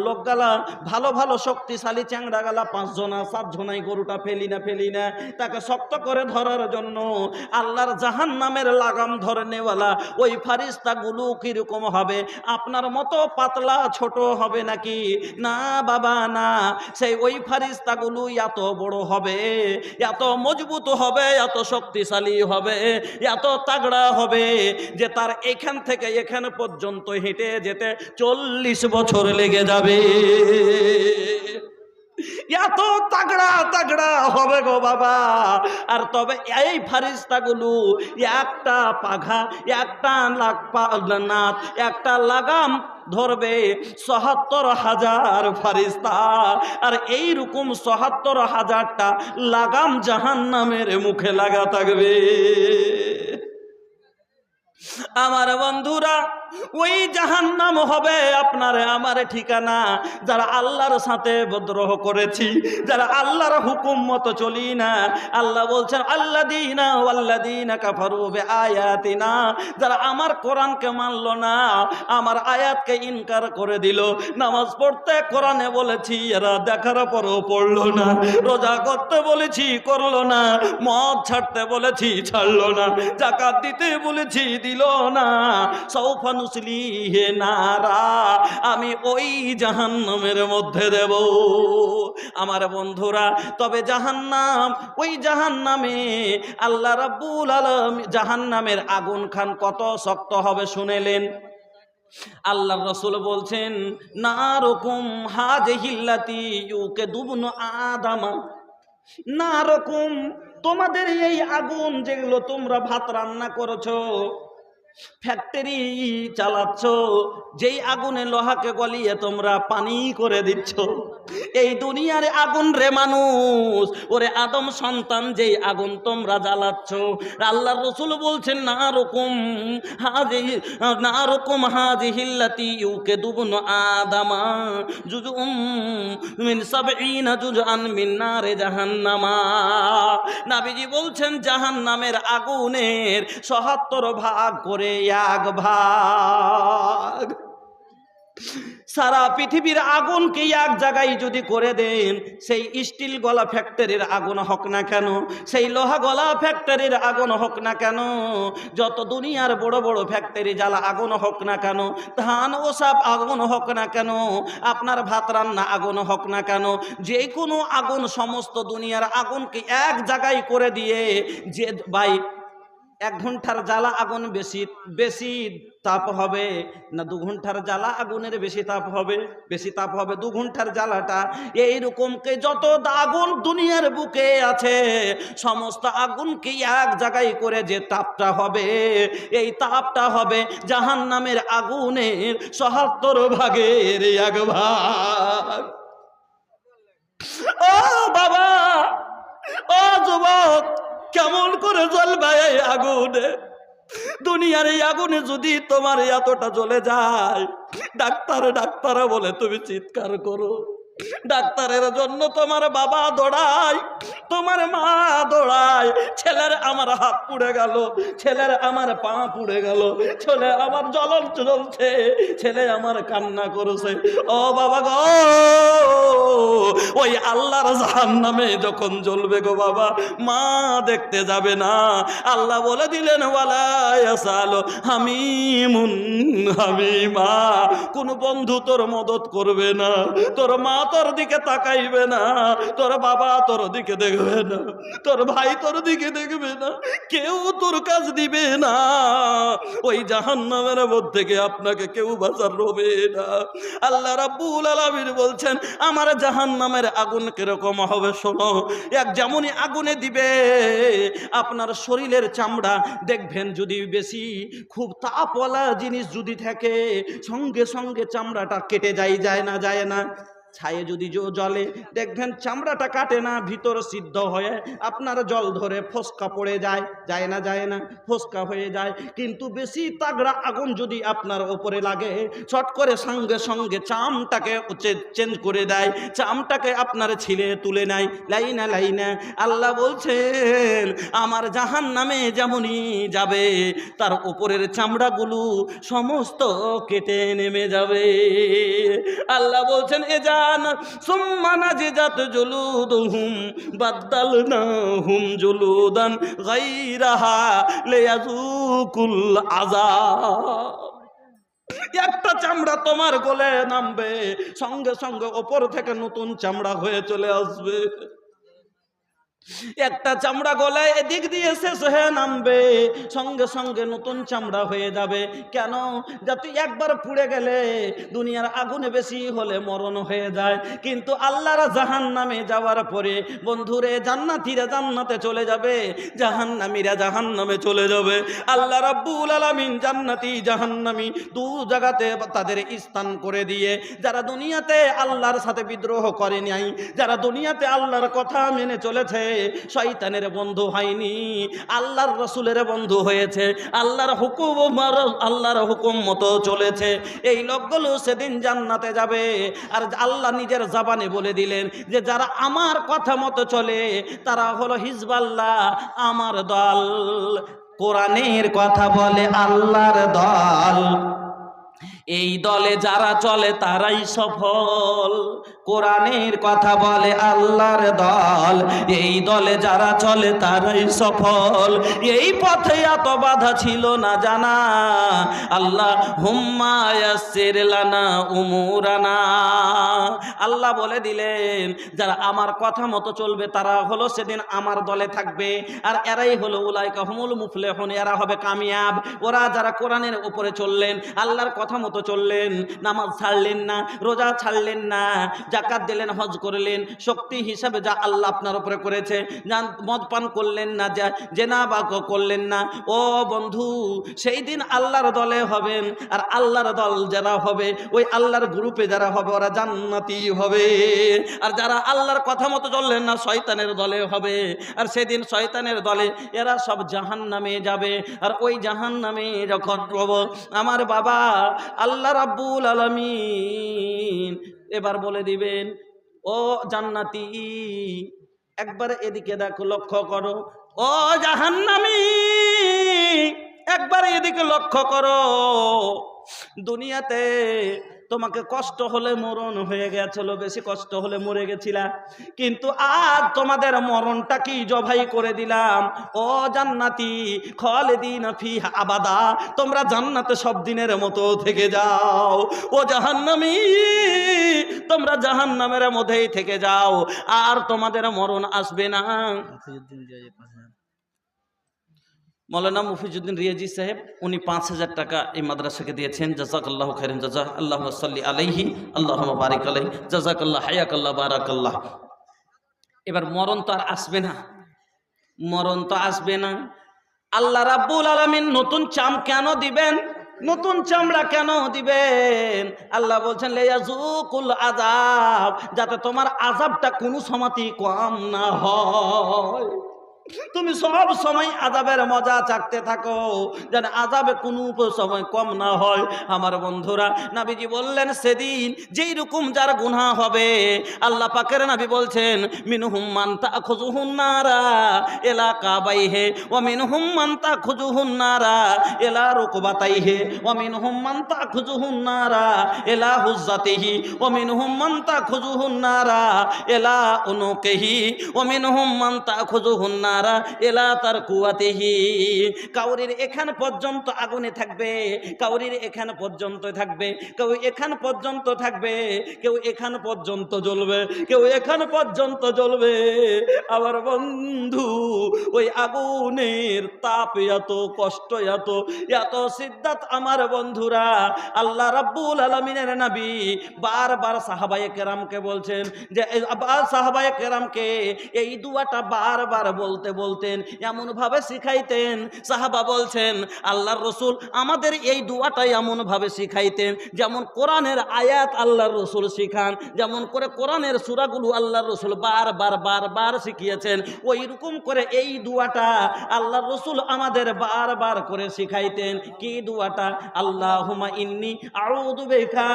লোকগালা ভালো ভালো শক্তিশালী চ্যাংড়া গালা ৫ জনা ৭ জনাই গরুটা ফেলি না তাকে শক্ত করে ধরার জন্য আল্লাহর জাহান্নামের লাগাম ধরে নেওয়ালা ওই ফারিস্তাগুলো কিরকম হবে? আপনার মতো পাতলা ছোট হবে নাকি? না বাবা না, সেই ওই ফারিস্তাগুলো এত বড় হবে, এত মজবুত হবে, এত শক্তিশালী হবে, এত তাগড়া হবে যে তার এখান থেকে এখানে পর্যন্ত হেঁটে যেতে ৪০ বছর লেগে যাবে। এত তাগড়া তাগড়া হবে গো বাবা। আর তবে এই ফারিস্তাগুলো একটা পাঘা, একটা নাত, একটা লাগাম ধরবে ৭৭,০০০ ফারিস্তা। আর এইরকম ৭৭,০০০টা লাগাম জাহান্নামের মুখে লাগা থাকবে। আমার বন্ধুরা, ওই জাহান্নাম হবে আপনার আমার ঠিকানা। যারা আল্লাহর সাথে বিদ্রোহ করেছি, যারা আল্লাহর হুকুম মতো চলি না, আল্লাহ বলছেন আল্লাযীনা ওয়াল্লাযীনা কাফারু বিআয়াতিনা, যারা আমার কোরআনকে মানলো না, আমার আয়াতকে ইনকার করে দিল। নামাজ পড়তে কোরআনে বলেছি, এরা দেখার পরও পড়লো না। রোজা করতে বলেছি করলো না, মদ ছাড়তে বলেছি ছাড়লো না, যাকাত দিতে বলেছি দিল না। সৌফা নুসলিহি নারা, আমি ওই জাহান্নামের মধ্যে দেব। আমার বন্ধুরা, তবে জাহান্নাম, ওই জাহান্নামে আল্লাহ রাব্বুল আলামিন জাহান্নামের আগুন খান কত শক্ত হবে শুনেলেন? আল্লাহর রাসূল বলছেন নারকুম হাযিহিল্লাতী ইউকাদুবনু আদামা, নারকুম, তোমাদের এই আগুন যেগুলো তোমরা ভাত রান্না করেছো, ফ্যাক্টরি চালাচ্ছ, যেই আগুনে লোহাকে গলিয়ে তোমরা পানি করে দিচ্ছ, এই দুনিয়ার আগুন রে মানুষ, ওরে আদম সন্তান, যেই আগুন তোমরা জ্বালাচ্ছ, আল্লাহর রাসূল বলছেন নারকুম হাযিহিল্লাতী ইউকাদুবনু আদামা জুজউম মিন ৭০ জুজআন মিন নারে জাহান্নামা। নবীজি বলছেন জাহান্নামের আগুনের ৭৭ ভাগ করে ১ ভাগ। সারা পৃথিবীর আগুনকে এক জায়গায় যদি করে দেন, সেই স্টিল গলা ফ্যাক্টরির আগুন হোক না কেন, সেই লোহা গলা ফ্যাক্টরির আগুন হোক না কেন, যত দুনিয়ার বড় বড় ফ্যাক্টরি জ্বালা আগুন হোক না কেন, ধান ওসাব আগুন হোক না কেন, আপনার ভাত রান্না আগুন হোক না কেন, যে কোনো আগুন, সমস্ত দুনিয়ার আগুনকে এক জায়গায় করে দিয়ে, যে ভাই 1 ঘন্টার জ্বালা আগুন বেশি তাপ হবে না 2 ঘন্টার জ্বালা আগুনের বেশি তাপ হবে? বেশি তাপ হবে 2 ঘন্টার জ্বালাটা। এইরকমকে যত আগুন দুনিয়ার বুকে আছে, সমস্ত আগুনকে এক জায়গায় করে যে তাপটা হবে, এই তাপটা হবে জাহান্নামের আগুনের ৭৭ ভাগের 1 ভাগ। ও বাবা, ও যুবক, কেমন করে জ্বলবে এই আগুনে? দুনিয়ার এই আগুনে যদি তোমার এতটা জ্বলে যায়, ডাক্তার বলে তুমি চিৎকার করো, ডাক্তারের জন্য তোমার বাবা দৌড়ায়, তোমার মা দৌড়ায়, ছেলের আমার হাত পুড়ে গেল, ছেলের আমার পা পুড়ে গেল, ছেলে আমার জ্বলন জ্বলছে, ছেলে আমার কান্না করেছে। ও বাবা গো, ওই আল্লাহর জাহান্নামে যখন জ্বলবে গো বাবা, মা দেখতে যাবে না। আল্লাহ বলে দিলেন ওয়ালা ইয়াসালু হামিমুন হামিমা, কোন বন্ধু তোর মদত করবে না, তোর মা তোর দিকে তাকাইবে না, তোর বাবা তোর দিকে দেখবে না, তোর ভাই তোর দিকে দেখবে না, কেউ তোর কাজ দিবে না। ওই জাহান্নামের মধ্যে থেকে আপনাকে কেউ বাঁচার রবে না। আল্লাহ রাব্বুল আলামিন বলছেন আমার জাহান্নামের আগুন কিরকম হবে শোনো। এক যেমনই আগুনে দিবে আপনার শরীরের চামড়া দেখবেন, যদি বেশি খুব তাপওয়ালা জিনিস যদি থাকে সঙ্গে সঙ্গে চামড়াটা কেটে যায় না যায় না। ছায়ে যদি জলে দেখবেন চামড়াটা কাটে না, ভিতর সিদ্ধ হয়ে আপনার জল ধরে ফোসকা পড়ে যায় না যায় না, ফোসকা হয়ে যায়। কিন্তু বেশি তাগড়া আগুন যদি আপনার ওপরে লাগে চট করে সঙ্গে সঙ্গে চামটাকে চেঞ্জ করে দেয়, চামটাকে আপনার ছিলে তুলে নেয় লাইনা লাইনা। আল্লাহ বলছেন আমার জাহান্নামে যেমনই যাবে তার উপরের চামড়াগুলো সমস্ত কেটে নেমে যাবে। আল্লাহ বলছেন এ জান সুম্মা নাজিজাত জুলুদুহুম বাদদালনাহুম জুলুদান গায়রাহা লিয়াযুকুল আযাব। একটা চামড়া তোমার গলে নামবে, সঙ্গে সঙ্গে ওপর থেকে নতুন চামড়া হয়ে চলে আসবে। একটা চামড়া গলায় এদিক দিয়ে শেষ হয়ে নামবে, সঙ্গে সঙ্গে নতুন চামড়া হয়ে যাবে। কেন? যাতে একবার পুড়ে গেলে দুনিয়ার আগুনে বেশি হলে মরণ হয়ে যায়, কিন্তু আল্লাহর জাহান্নামে যাওয়ার পরে বন্ধুরে জান্নাতীরা জান্নাতে চলে যাবে, জাহান্নামীরা জাহান্নামে চলে যাবে। আল্লাহ রাব্বুল আলামিন জান্নাতি জাহান্নামী দু জায়গাতে তাদের স্থান করে দিয়ে, যারা দুনিয়াতে আল্লাহর সাথে বিদ্রোহ করে নাই, যারা দুনিয়াতে আল্লাহর কথা মেনে চলেছে, শয়তানের বন্ধু হয়নি, আল্লাহর রাসূলের বন্ধু হয়েছে, আল্লাহর হুকুম মতো চলেছে, এই লোকগুলো সেদিন জান্নাতে যাবে। আর আল্লাহ নিজের জবানে বলে দিলেন যে যারা আমার কথা মতো চলে তারা হলো হিজবাল্লাহ, আমার দল। কোরআনের কথা বলে আল্লাহর দল, এই দলে যারা চলে তারাই সফল। কোরআনের কথা বলে আল্লাহর দল, এই দলে যারা চলে তারাই সফল। এই পথে এত বাধা ছিল না জানা, আল্লাহ হুম্মা ইয়াসসির লানা উমুরানা। আল্লাহ বলে দিলেন যারা আমার কথা মতো চলবে তারা হলো সেদিন আমার দলে থাকবে, আর এরাই হলো উলাইকা হুমুল মুফলিহুন, এরা হবে কামিয়াব। ওরা যারা কোরআনের উপরে চললেন, আল্লাহর কথা মতো চললেন, নামাজ ছাড়লেন না, রোজা ছাড়লেন না, যাকাত দিলেন, হজ করলেন, শক্তি হিসাবে যা আল্লাহ আপনার উপরে করেছে, মদ পান করলেন না, জেনা বা করলেন না। ও বন্ধু, সেই দিন আল্লাহর দলে হবেন। আর আল্লাহর দল যারা হবে, ওই আল্লাহর গ্রুপে যারা হবে ওরা জান্নাতি হবে। আর যারা আল্লাহর কথা মতো চললেন না শয়তানের দলে হবে, আর সেদিন শয়তানের দলে এরা সব জাহান্নামে যাবে। আর ওই জাহান্নামে যখন আমার বাবা আল্লাহ রাব্বুল আলামিন এবার বলে দিবেন ও জান্নাতি একবার এদিকে দেখো, লক্ষ্য করো, ও জাহান্নামী একবার এদিকে লক্ষ্য করো। দুনিয়াতে তোমাকে কষ্ট হলে মরণ হয়ে গেছিল, বেশি কষ্ট হলে মরে গেছিলা, কিন্তু আজ তোমাদের মরণটা কি জবাই করে দিলাম। ও জান্নাতি খালিদিন ফিহা আবাদা, তোমরা জান্নাতে সব দিনের মতো থেকে যাও। ও জাহান্নামী তোমরা জাহান্নামের মধ্যেই থেকে যাও, আর তোমাদের মরণ আসবে না। মৌলানা মুফিজউদ্দিন রিয়াজি সাহেব উনি ৫,০০০ টাকা এই মাদ্রাসাকে দিয়েছেন। জাযাকাল্লাহু খাইরান জাযা, আল্লাহুম্মা সাল্লি আলাইহি আল্লাহুম্মা বারিক আলাইহি, জাযাকাল্লাহ, হায়াকাল্লাহ, বারাকাল্লাহ। এবার মরণ তো আর আসবে না, মরণ তো আসবে না। আল্লাহ রাব্বুল আলামিন নতুন চাম কেন দিবেন, নতুন চামড়া কেন দিবেন? আল্লাহ বলছেন লিয়াযুকুল আযাব, যাতে তোমার আযাবটা কোনো সময়ই কম না হয়। তুমি সব সময় আযাবের মজা চাকতে থাকো, যেন আযাবে কোনো সময় কম না হয়। আমার বন্ধুরা, নবীজি বললেন সেদিন যেই রকম যার গুনাহ হবে, আল্লাহ পাকের নবী বলছেন মিনহুম মান তাখুযুহুন নারা ইলা কাবাইহি ওয়া মিনহুম মান তাখুযুহুন নারা ইলা রুকবাতাইহি ওয়া মিনহুম মান তাখুযুহুন নারা ইলা হুজ্জাতিহি ওয়া মিনহুম মান তাখুযুহুন নারা ইলা উনুকিহি ওয়া মিনহুম মান তাখুযুহুন নারা ইলা তারকুয়াতিহি। কাউরির এখান পর্যন্ত আগুনে থাকবে, কাউরির এখান পর্যন্ত থাকবে, কেউ এখান পর্যন্ত থাকবে, কেউ এখান পর্যন্ত জ্বলবে, কেউ এখান পর্যন্ত জ্বলবে। আমার বন্ধু, ওই আগুনের তাপ এত, কষ্ট এত, এত সিদ্ধাত আমার বন্ধুরা। আল্লাহ রাব্বুল আলামিনের নবী বারবার সাহাবায়ে কেরামকে বলছেন যে সাহাবায়ে কেরামকে এই দুয়াটা বারবার বলতে বলতেন, এমন ভাবে শিখাইতেন। সাহাবা বলছেন আল্লাহর রাসূল আমাদের এই দুয়াটাই এমন ভাবে শিখাইতেন যেমন কোরআনের আয়াত আল্লাহর রাসূল শিখান, যেমন করে কোরআনের সূরাগুলো আল্লাহর রাসূল বারবার বারবার শিখিয়েছেন, ওই রকম করে এই দুয়াটা আল্লাহর রাসূল আমাদের বারবার করে শিখাইতেন। কি দুয়াটা? আল্লাহুম্মা ইন্নী আউযু বিকা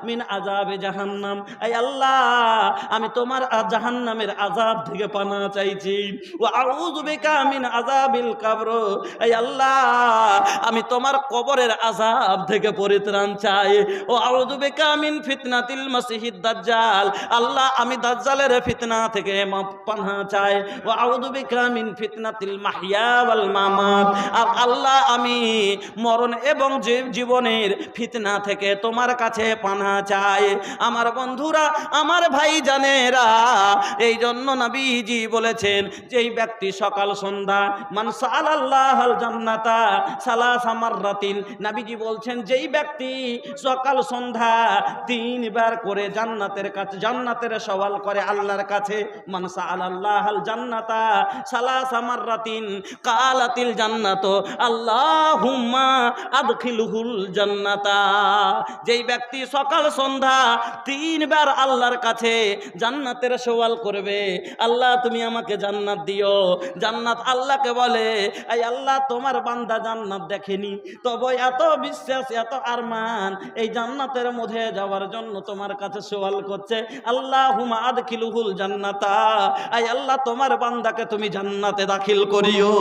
মিন আযাবে জাহান্নাম। আয় আল্লাহ, আমি তোমার জাহান্নামের আযাব থেকে পানাহ চাইছি। ওয়া আউযু বিকা মিন আযাবিল কবর। আয় আল্লাহ, আমি তোমার কবরের আযাব থেকে পরিত্রাণ চাই। ও আউযু বিকা মিন ফিতনাতিল মাসিহিদ দাজ্জাল। আল্লাহ, আমি দাজ্জালের ফিতনা থেকে পানাহ চাই। ও আউযু বিকা মিন ফিতনাতিল মাহইয়া ওয়াল মামাত। আর আল্লাহ, আমি মরণ এবং জীবনের ফিতনা থেকে তোমার কাছে পানাহ চাই। আমার বন্ধুরা, আমার ভাই জানেরা, এই জন্য নবীজি বলেছেন যেই ব্যক্তি সকাল সন্ধ্যা মান সাআলাল্লাহুল জান্নাতা সালাসা মাররাতিন, নবীজি বলছেন যেই ব্যক্তি সকাল সন্ধ্যা 3 বার করে জান্নাতের কাছে, জান্নাতের সওয়াল করে আল্লাহর কাছে, মান সাআলাল্লাহুল জান্নাতা সালাসা মাররাতিন কালাতিল জান্নাতু আল্লাহুম্মা আদখিলহুল জান্নাতা। যেই ব্যক্তি সকাল সন্ধ্যা 3 বার আল্লাহর কাছে জান্নাতের সওয়াল করবে, আল্লাহ তুমি আমাকে জান্নাত দিও। জান্নাত আল্লাহকে বলে, এই আল্লাহ তোমার বান্দা জান্নাত দেখেনি, তবে এত বিশ্বাস এত আরমান এই জান্নাতের মধ্যে যাওয়ার জন্য তোমার কাছে সওয়াল করছে। আল্লাহুম্মা আদখিলহুল জান্নাতা, এই আল্লাহ তোমার বান্দাকে তুমি জান্নাতে দাখিল করিও।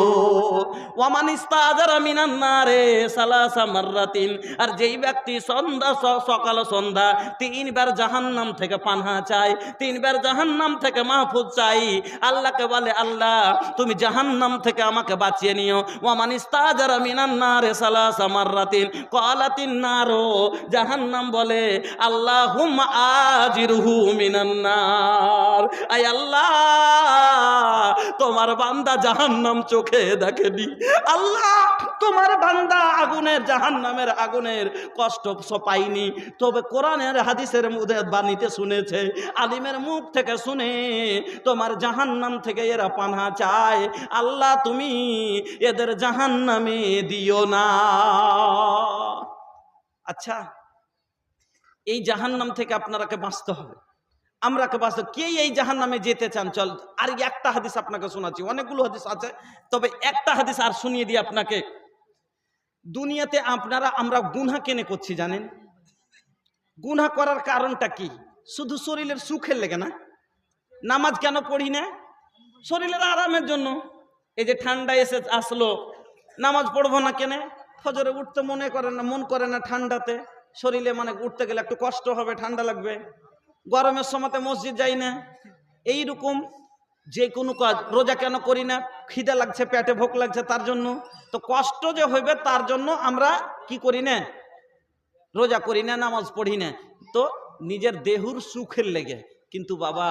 ওয়ামান ইস্তাজারা মিনান নারে সালাসা মাররাতিন, আর যেই ব্যক্তি সন্ধ্যা সকাল সন্ধ্যা 3 বার জাহান্নাম থেকে পানাহ চায়, 3 বার জাহান্নাম থেকে মাহফুজ চাই, আল্লাহকে বলে আল্লাহ তুমি জাহান্নাম থেকে আমাকে বাঁচিয়ে নিও। ওয়ামান ইস্তাজারা মিনান নারে সালাসা মাররাতিন ক্বালাতিন নারু, জাহান্নাম বলে আল্লাহুম্মা আজিরহু মিনান নার। আয় আল্লাহ, তোমার বান্দা জাহান্নাম চোখে দেখেনি, আল্লাহ তোমার বান্দা আগুনের জাহান্নামের আগুনের কষ্ট পাইনি, তবে কোরআনের হাদিসের মধ্যে বাণীতে শুনেছে, আলিমের মুখ থেকে শুনে তোমার জাহান্নাম থেকে এরা পানাহ চায়। আল্লাহ তুমি এদের জাহান্নামে দিও না। আচ্ছা, এই জাহান্নাম থেকে আপনারাকে বাঁচতে হবে, আমরাকে বাঁচতে। কে এই জাহান্নামে যেতে চান? চল আর একটা হাদিস আপনাকে শোনাচ্ছি, অনেকগুলো হাদিস আছে, তবে একটা হাদিস আর শুনিয়ে দিই আপনাকে। দুনিয়াতে আমরা গুনাহ কেন করছি জানেন? গুনাহ করার কারণটা কি? শুধু শরীরের সুখের লেগে না। নামাজ কেন পড়ি না? শরীরের আরামের জন্য। এই যে ঠান্ডা আসলো, নামাজ পড়বো না কেন? ফজরে উঠতে মন করে না ঠান্ডাতে, শরীরে মানে উঠতে গেলে একটু কষ্ট হবে, ঠান্ডা লাগবে। গরমের সময়তে মসজিদ যাই না। এইরকম যে কোনো কাজ। রোজা কেন করি না? খিদা লাগছে, পেটে ভোক লাগছে, তার জন্য। তো কষ্ট যে হইবে তার জন্য আমরা কি করি না? রোজা করি না, নামাজ পড়ি না, তো নিজের দেহুর সুখের লেগে। কিন্তু বাবা,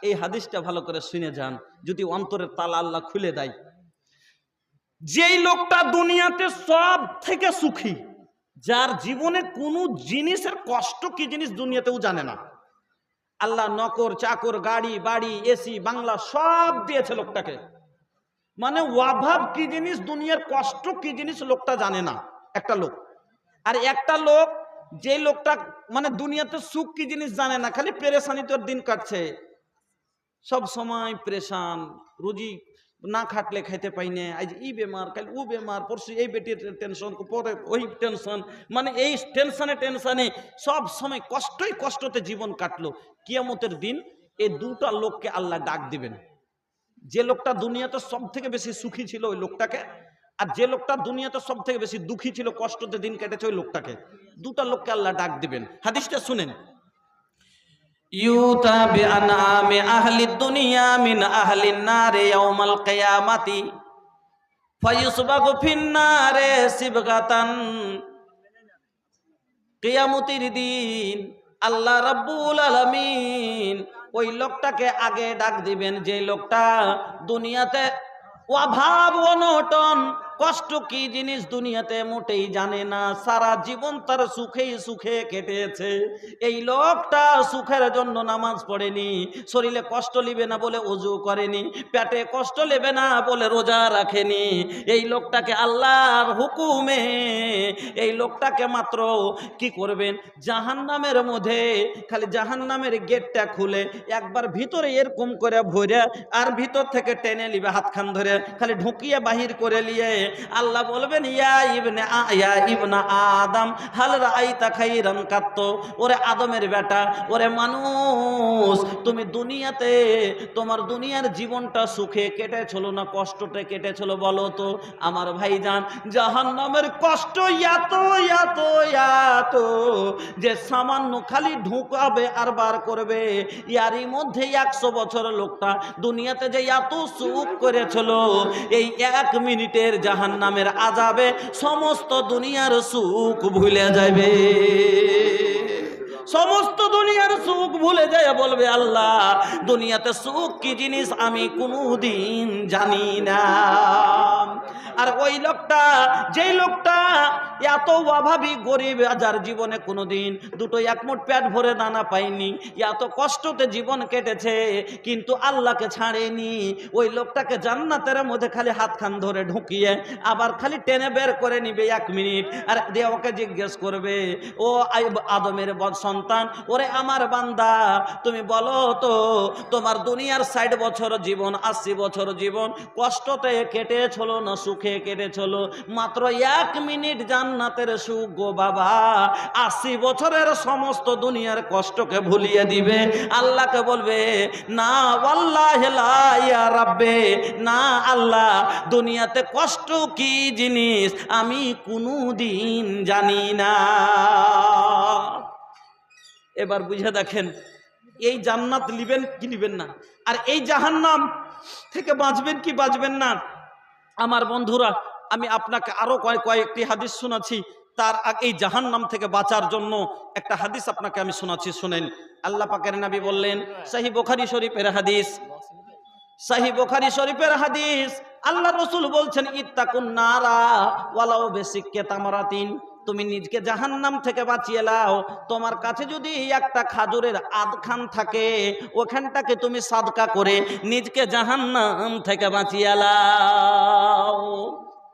এই হাদিসটা ভালো করে শুনে যান, যদি অন্তরের তালা আল্লাহ খুলে দেয়। যেই লোকটা দুনিয়াতে সব থেকে সুখী, যার জীবনে কোনো জিনিসের কষ্ট কি জিনিস দুনিয়াতেও জানে না, আল্লাহ নকর চাকর গাড়ি বাড়ি এসি বাংলা সব দিয়েছে লোকটাকে, মানে অভাব কি জিনিস, দুনিয়ার কষ্ট কি জিনিস লোকটা জানে না একটা লোক। আর একটা লোক, যে লোকটা মানে দুনিয়াতে সুখ কি জিনিস জানে না, খালি পেরেশানি তোর দিন কাটছে, সব সময় পেরেশান, রুজি না খাটলে খাইতে পাই না, আজ ই বেমার, কাল ও বেমার, পরশু এই বেটির টেনশন, পরে ওই টেনশন, মানে এই টেনশনে সব সময় কষ্টতে জীবন কাটলো। কিয়ামতের দিন এই দুটা লোককে আল্লাহ ডাক দিবেন। যে লোকটা দুনিয়াতে সব থেকে বেশি সুখী ছিল ওই লোকটাকে, আর যে লোকটা দুনিয়াতে সব থেকে বেশি দুঃখী ছিল, কষ্টতে দিন কেটেছে ওই লোকটাকে। দুটা লোককে আল্লাহ ডাক দিবেন। হাদিসটা শুনেন, ইউতা বিআনামি আহলি দুনিয়া মিন আহলিন নারে ইয়াউমাল কিয়ামাতি ফায়ুসবাগু ফিন্নারে সিবগাতান। কিয়ামতের দিন আল্লাহ রাব্বুল আলামিন ওই লোকটাকে আগে ডাক দিবেন যে লোকটা দুনিয়াতে অভাব অনটন কষ্ট কি জিনিস দুনিয়াতে মোটেই জানে না, সারা জীবন তার সুখে কেটেছে। এই লোকটা সুখের জন্য নামাজ পড়েনি, শরীরে কষ্ট নেবে না বলে ওযু করেনি, পেটে কষ্ট নেবে না বলে রোজা রাখেনি। এই লোকটাকে আল্লাহর হুকুমে এই লোকটাকে মাত্র কি করবেন, জাহান্নামের মধ্যে খালি জাহান্নামের গেটটা খুলে একবার ভিতরে এরকম করে ভরে আর ভিতর থেকে টেনে নিবে হাতখান ধরে, খালি ঢুকিয়ে বাহির করে নিয়ে আল্লাহ বলবেন, ইয়া ইবনা আদম হাল রাআইতা খাইরান কাত্ত। ওরে আদমের বেটা, ওরে মানুষ, তুমি দুনিয়াতে তোমার দুনিয়ার জীবনটা সুখে কেটেছিল না কষ্টতে কেটেছিল বলো তো? আমার ভাইজান, জাহান্নামের কষ্ট এত যে সামান্য খালি ঢুকাবে আর বার করবে। ইয়ারই মধ্যে 100 বছর লোকটা দুনিয়াতে যে এত সুখ করেছিল, এই 1 মিনিটের জাহান্নামের আযাবে সমস্ত দুনিয়ার সুখ ভুলে যাবে। সমস্ত দুনিয়ার সুখ ভুলে যায়, বলবে আল্লাহ দুনিয়াতে সুখ কি জিনিস আমি কোনোদিন জানি না। আর ওই লোকটা, যেই লোকটা এত অভাবী গরিব, যার জীবনে কোনোদিন দুটো একমুঠ পেট ভরে দানা পায়নি, এত কষ্টতে জীবন কেটেছে কিন্তু আল্লাহকে ছাড়েনি, ওই লোকটাকে জান্নাতের মধ্যে খালি হাতখান ধরে ঢুকিয়ে আবার খালি টেনে বের করে নিবে 1 মিনিট। আর দিয়ে ওকে জিজ্ঞেস করবে, ও আদমের সন্তান, ওরে আমার বান্দা, তুমি বলো তো তোমার দুনিয়ার 60 বছর জীবন, 80 বছর জীবন কষ্টতে কেটেছিল না সুখে কেটেছিল? মাত্র 1 মিনিট জান্নাতের সুখ গো বাবা 80 বছরের সমস্ত দুনিয়ার কষ্টকে ভুলিয়ে দিবে। আল্লাহকে বলবে, না ওয়াল্লাহি লা ইয়া রাব্বে, না আল্লাহ দুনিয়াতে কষ্ট কি জিনিস আমি কোনোদিন জানি না। এবার বুঝে দেখেন, এই জান্নাত নিবেন কি নিবেন না, আর এই জাহান্নাম থেকে বাঁচবেন কি বাঁচবেন না? আমার বন্ধুরা, আমি আপনাকে আরো কয়েকটি হাদিস শোনাচ্ছি। তার আগে এই জাহান্নাম থেকে বাঁচার জন্য একটা হাদিস আপনাকে আমি শোনাচ্ছি, শুনেন। আল্লাহ পাকের নবী বললেন, সহিহ বুখারী শরীফের হাদিস, সহিহ বুখারী শরীফের হাদিস, আল্লাহ রাসূল বলছেন, ইত্তাকুন নারা ওয়ালাউ বিসিক্কি তামারাতিন। তুমি নিজকে জাহান্নাম থেকে বাঁচিয়ে নাও, তোমার কাছে যদি একটা খাজুরের আধখান থাকে ওখানটাকে তুমি সাদকা করে নিজকে জাহান্নাম থেকে বাঁচিয়ে নাও।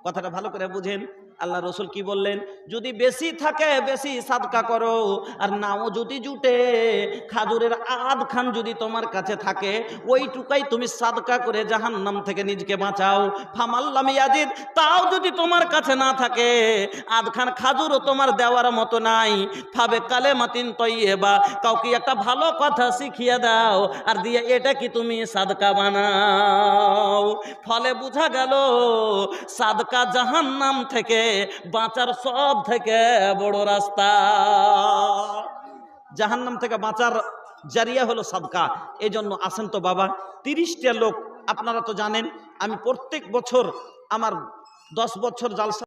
কথাটা ভালো করে বুঝেন। আল্লাহ রসুল কি বললেন, যদি বেশি থাকে বেশি সাদকা করো, আর নাও যদি জুটে খাজুরের আধখান যদি তোমার কাছে থাকে ওইটুকাই তুমি সাদকা করে জাহান্নাম থেকে নিজকে বাঁচাও। ফামাল্লাম ইয়াজিদ, তাও যদি তোমার কাছে না থাকে, আধখান খাজুরও তোমার দেওয়ার মতো নাই, ফাবে কালেমাতিন তয়্যিবা, কাউকে একটা ভালো কথা শিখিয়ে দাও আর দিয়ে এটা কি তুমি সাদকা বানাও। ফলে বোঝা গেল সাদকা জাহান্নাম থেকে বাঁচার সব থেকে বড় রাস্তা। জাহান্নাম থেকে বাঁচার জারিয়া হলো সাদকা। এই জন্য আসেন তো বাবা, 30টা লোক, আপনারা তো জানেন আমি প্রত্যেক বছর আমার 10 বছর জালসা